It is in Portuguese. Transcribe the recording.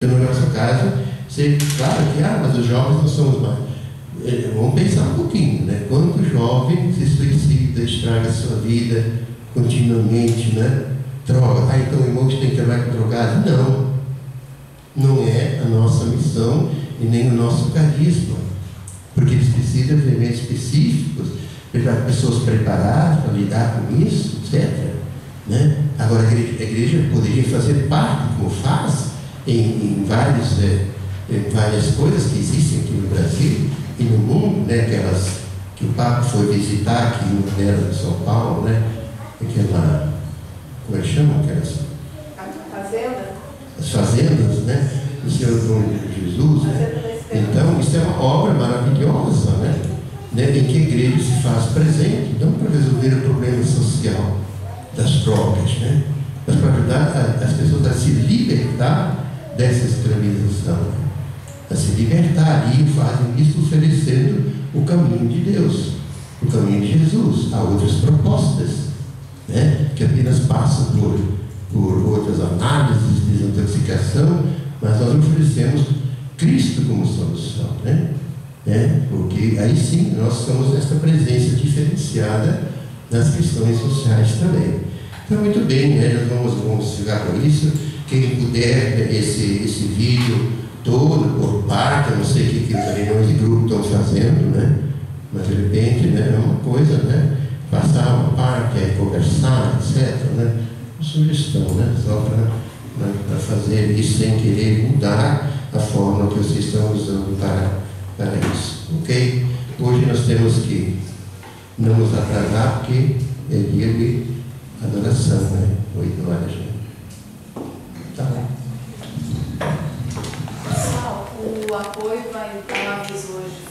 No nosso caso, claro que, mas os jovens não somos mais. Vamos pensar um pouquinho, né? Quanto jovem se suicida, estraga a sua vida continuamente, né? Droga. Então o irmão tem que trabalhar com drogado? Não. Não é a nossa missão e nem o nosso carisma. Porque eles precisam de eventos específicos, pessoas preparadas para lidar com isso, etc. Né? Agora, a igreja poderia fazer parte, como faz, em várias coisas que existem aqui no Brasil e no mundo, né? Aquelas que o Papa foi visitar aqui no Nero de São Paulo, né? Aquela, como é que chama? Aquelas fazenda? As fazendas, né? Do Senhor de Jesus, né? Então, isso é uma obra maravilhosa, né? Em que a igreja se faz presente, não para resolver o problema social das drogas, né? Mas para ajudar as pessoas a se libertar dessa escravização, a se libertar, e fazem isso oferecendo o caminho de Deus, o caminho de Jesus. Há outras propostas, né? Que apenas passam por outras análises de desintoxicação, mas nós oferecemos Cristo como solução, né? Porque aí sim nós somos essa presença diferenciada nas questões sociais também. Então, muito bem, né? Nós vamos ficar com isso. Quem puder, esse vídeo todo, por parte, eu não sei o que os reuniões de grupo estão fazendo, né? Mas de repente, né, é uma coisa, né? Passar uma parte, conversar, etc. Né? Uma sugestão, né? Só para fazer isso sem querer mudar a forma que vocês estão usando para isso. Ok? Hoje nós temos que não nos atrasar, porque é dia de adoração, né? 8 horas. Tá bom. Pessoal, o apoio vai estar lá hoje.